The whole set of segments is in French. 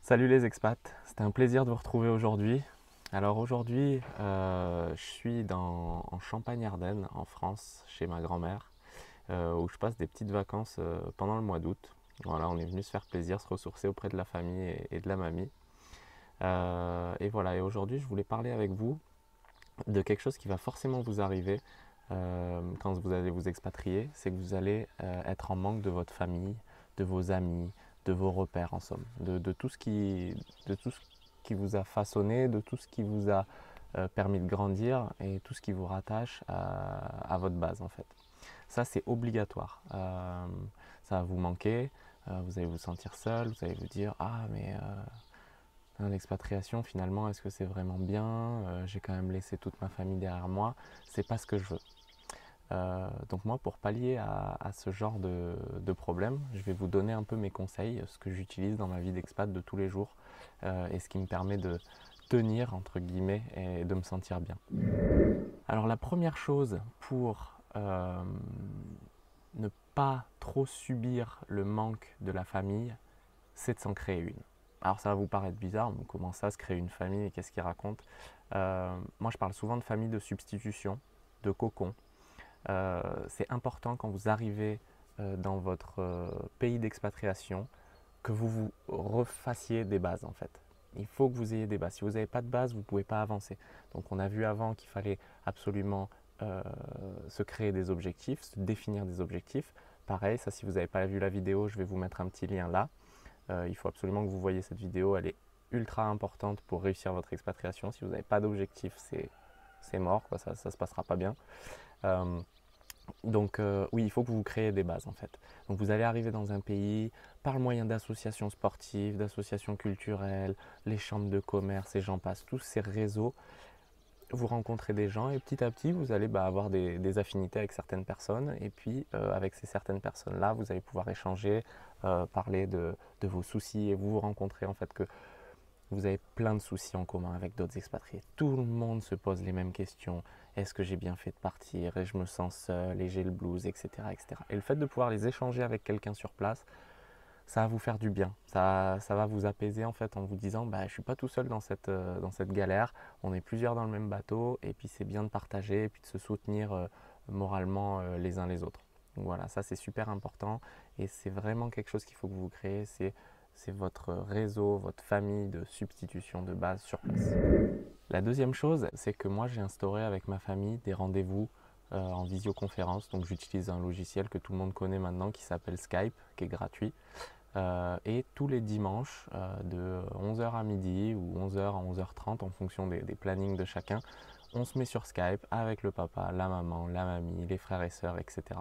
Salut les expats, c'était un plaisir de vous retrouver aujourd'hui. Alors aujourd'hui, je suis en Champagne-Ardenne, en France, chez ma grand-mère, où je passe des petites vacances pendant le mois d'août. Voilà, on est venu se faire plaisir, se ressourcer auprès de la famille et de la mamie. Et voilà, et aujourd'hui, je voulais parler avec vous de quelque chose qui va forcément vous arriver quand vous allez vous expatrier, c'est que vous allez être en manque de votre famille, de vos amis, de vos repères en somme, de tout ce qui vous a façonné, de tout ce qui vous a permis de grandir et tout ce qui vous rattache à votre base en fait. Ça c'est obligatoire. Ça va vous manquer, vous allez vous sentir seul, vous allez vous dire ah mais l'expatriation finalement est-ce que c'est vraiment bien. J'ai quand même laissé toute ma famille derrière moi, c'est pas ce que je veux. Donc moi, pour pallier à ce genre de problème, je vais vous donner un peu mes conseils, ce que j'utilise dans ma vie d'expat de tous les jours et ce qui me permet de tenir, entre guillemets, et de me sentir bien. Alors la première chose pour ne pas trop subir le manque de la famille, c'est de s'en créer une. Alors ça va vous paraître bizarre, mais comment ça, se créer une famille et qu'est-ce qu'il raconte. Moi je parle souvent de famille de substitution, de cocon. C'est important quand vous arrivez dans votre pays d'expatriation que vous vous refassiez des bases en fait. Il faut que vous ayez des bases. Si vous n'avez pas de base, vous ne pouvez pas avancer. Donc on a vu avant qu'il fallait absolument se créer des objectifs, se définir des objectifs. Pareil, ça si vous n'avez pas vu la vidéo, je vais vous mettre un petit lien là. Il faut absolument que vous voyez cette vidéo, elle est ultra importante pour réussir votre expatriation. Si vous n'avez pas d'objectif, c'est mort, quoi, ça ne se passera pas bien. Donc oui, il faut que vous créez des bases en fait. Donc vous allez arriver dans un pays par le moyen d'associations sportives, d'associations culturelles, les chambres de commerce et j'en passe, tous ces réseaux. Vous rencontrez des gens et petit à petit vous allez avoir des affinités avec certaines personnes et puis avec ces certaines personnes-là, vous allez pouvoir échanger, parler de vos soucis et vous vous rencontrez en fait que vous avez plein de soucis en commun avec d'autres expatriés. Tout le monde se pose les mêmes questions. Est-ce que j'ai bien fait de partir? Et je me sens seul et j'ai le blues, etc., etc. Et le fait de pouvoir les échanger avec quelqu'un sur place, ça va vous faire du bien. Ça va vous apaiser en fait en vous disant bah, je ne suis pas tout seul dans cette galère. On est plusieurs dans le même bateau et puis c'est bien de partager et puis de se soutenir moralement les uns les autres. Donc voilà, ça c'est super important et c'est vraiment quelque chose qu'il faut que vous créez. C'est votre réseau, votre famille de substitution de base sur place. La deuxième chose, c'est que moi j'ai instauré avec ma famille des rendez-vous en visioconférence. Donc j'utilise un logiciel que tout le monde connaît maintenant qui s'appelle Skype, qui est gratuit. Et tous les dimanches de 11h à midi ou 11h à 11h30 en fonction des plannings de chacun, on se met sur Skype avec le papa, la maman, la mamie, les frères et sœurs, etc.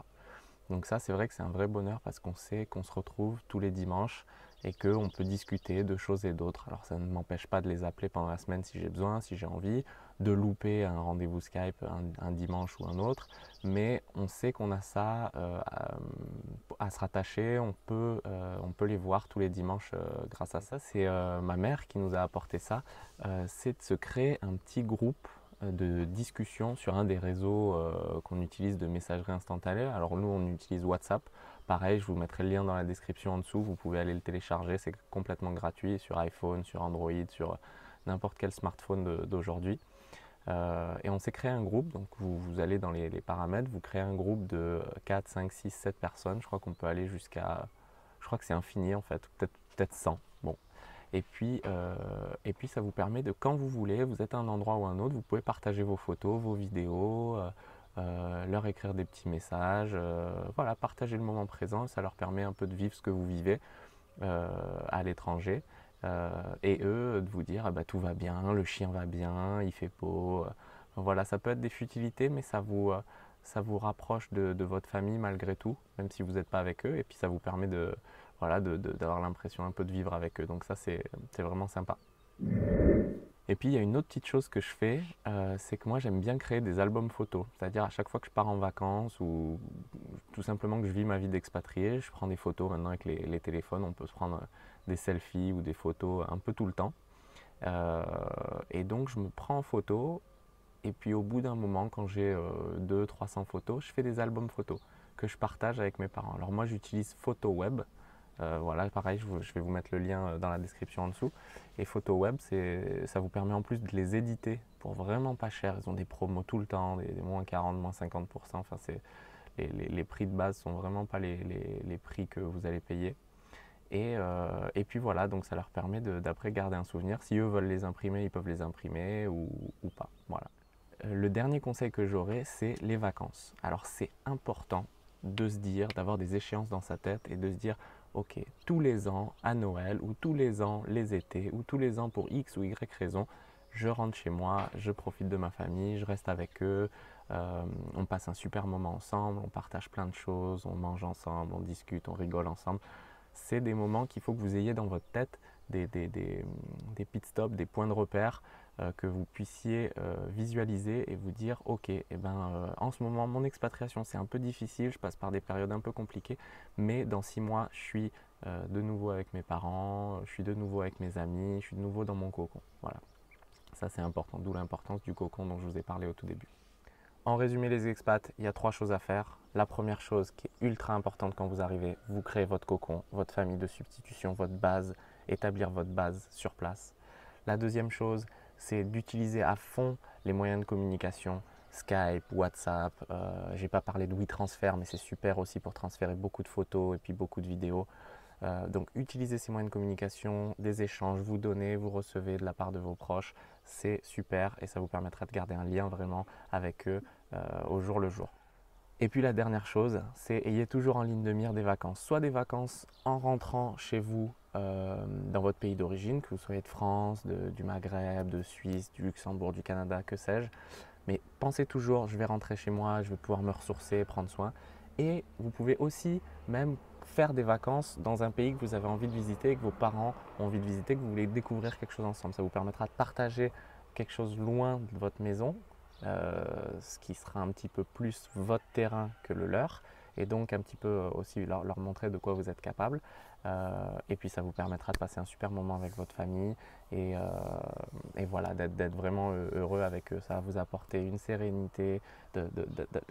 Donc ça, c'est vrai que c'est un vrai bonheur parce qu'on sait qu'on se retrouve tous les dimanches et qu'on peut discuter de choses et d'autres. Alors ça ne m'empêche pas de les appeler pendant la semaine si j'ai besoin, si j'ai envie, de louper un rendez-vous Skype un dimanche ou un autre, mais on sait qu'on a ça à se rattacher, on peut les voir tous les dimanches grâce à ça. C'est ma mère qui nous a apporté ça, c'est de se créer un petit groupe de discussion sur un des réseaux qu'on utilise de messagerie instantanée. Alors nous, on utilise WhatsApp. Pareil, je vous mettrai le lien dans la description en dessous. Vous pouvez aller le télécharger. C'est complètement gratuit sur iPhone, sur Android, sur n'importe quel smartphone d'aujourd'hui. Et on s'est créé un groupe. Donc vous allez dans les paramètres. Vous créez un groupe de 4, 5, 6, 7 personnes. Je crois qu'on peut aller jusqu'à... Je crois que c'est infini en fait. Peut-être 100. Bon, et puis ça vous permet de, quand vous voulez, vous êtes à un endroit ou un autre, vous pouvez partager vos photos, vos vidéos, leur écrire des petits messages, voilà, partager le moment présent, ça leur permet un peu de vivre ce que vous vivez à l'étranger. Et eux de vous dire ah bah, tout va bien, le chien va bien, il fait beau. Voilà, ça peut être des futilités, mais ça vous rapproche de votre famille malgré tout, même si vous n'êtes pas avec eux, et puis ça vous permet voilà, d'avoir l'impression un peu de vivre avec eux. Donc ça, c'est vraiment sympa. Et puis il y a une autre petite chose que je fais, c'est que moi j'aime bien créer des albums photos. C'est-à-dire à chaque fois que je pars en vacances ou tout simplement que je vis ma vie d'expatrié, je prends des photos maintenant avec les téléphones. On peut se prendre des selfies ou des photos un peu tout le temps. Et donc je me prends en photo et puis au bout d'un moment, quand j'ai 200-300 photos, je fais des albums photos que je partage avec mes parents. Alors moi j'utilise PhotoWeb. Voilà, pareil, je vais vous mettre le lien dans la description en dessous. Et PhotoWeb, ça vous permet en plus de les éditer pour vraiment pas cher. Ils ont des promos tout le temps, des moins 40, moins 50%. Enfin, les prix de base sont vraiment pas les prix que vous allez payer. Et puis voilà, donc ça leur permet d'après garder un souvenir. Si eux veulent les imprimer, ils peuvent les imprimer ou pas. Voilà. Le dernier conseil que j'aurais, c'est les vacances. Alors c'est important de se dire, d'avoir des échéances dans sa tête et de se dire, ok, tous les ans à Noël ou tous les ans les étés ou tous les ans pour X ou Y raison, je rentre chez moi, je profite de ma famille, je reste avec eux, on passe un super moment ensemble, on partage plein de choses, on mange ensemble, on discute, on rigole ensemble. C'est des moments qu'il faut que vous ayez dans votre tête, des pit stops, des points de repère que vous puissiez visualiser et vous dire ok, en ce moment mon expatriation c'est un peu difficile, je passe par des périodes un peu compliquées, mais dans 6 mois je suis de nouveau avec mes parents, je suis de nouveau avec mes amis, je suis de nouveau dans mon cocon. Voilà, ça c'est important, d'où l'importance du cocon dont je vous ai parlé au tout début. En résumé, les expats, il y a 3 choses à faire. La première chose qui est ultra importante quand vous arrivez, vous créez votre cocon, votre famille de substitution, votre base, établir votre base sur place. La deuxième chose, c'est d'utiliser à fond les moyens de communication, Skype, WhatsApp. J'ai pas parlé de WeTransfer, mais c'est super aussi pour transférer beaucoup de photos et puis beaucoup de vidéos. Donc utilisez ces moyens de communication, des échanges, vous donnez, vous recevez de la part de vos proches, c'est super et ça vous permettra de garder un lien vraiment avec eux au jour le jour. Et puis la dernière chose, c'est ayez toujours en ligne de mire des vacances. Soit des vacances en rentrant chez vous dans votre pays d'origine, que vous soyez de France, du Maghreb, de Suisse, du Luxembourg, du Canada, que sais-je. Mais pensez toujours, je vais rentrer chez moi, je vais pouvoir me ressourcer, prendre soin. Et vous pouvez aussi même faire des vacances dans un pays que vous avez envie de visiter, que vos parents ont envie de visiter, que vous voulez découvrir quelque chose ensemble. Ça vous permettra de partager quelque chose loin de votre maison, ce qui sera un petit peu plus votre terrain que le leur, et donc un petit peu aussi leur montrer de quoi vous êtes capable. Et puis ça vous permettra de passer un super moment avec votre famille et voilà, d'être vraiment heureux avec eux. Ça va vous apporter une sérénité, de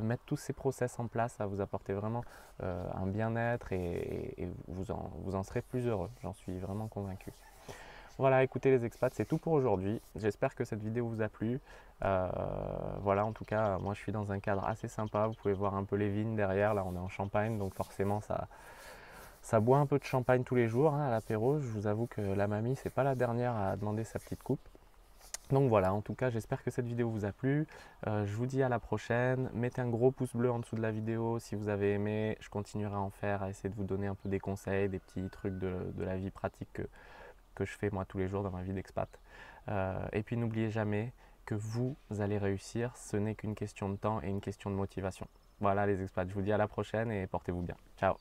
mettre tous ces process en place, ça va vous apporter vraiment un bien-être et vous en serez plus heureux, j'en suis vraiment convaincu. Voilà, écoutez les expats, c'est tout pour aujourd'hui. J'espère que cette vidéo vous a plu. Voilà, en tout cas, moi je suis dans un cadre assez sympa. Vous pouvez voir un peu les vignes derrière. Là, on est en Champagne, donc forcément, ça boit un peu de champagne tous les jours à l'apéro. Je vous avoue que la mamie, c'est pas la dernière à demander sa petite coupe. Donc voilà, en tout cas, j'espère que cette vidéo vous a plu. Je vous dis à la prochaine. Mettez un gros pouce bleu en dessous de la vidéo si vous avez aimé. Je continuerai à en faire, à essayer de vous donner un peu des conseils, des petits trucs de la vie pratique que je fais moi tous les jours dans ma vie d'expat. Et puis n'oubliez jamais que vous allez réussir, ce n'est qu'une question de temps et une question de motivation. Voilà les expats, je vous dis à la prochaine et portez-vous bien. Ciao.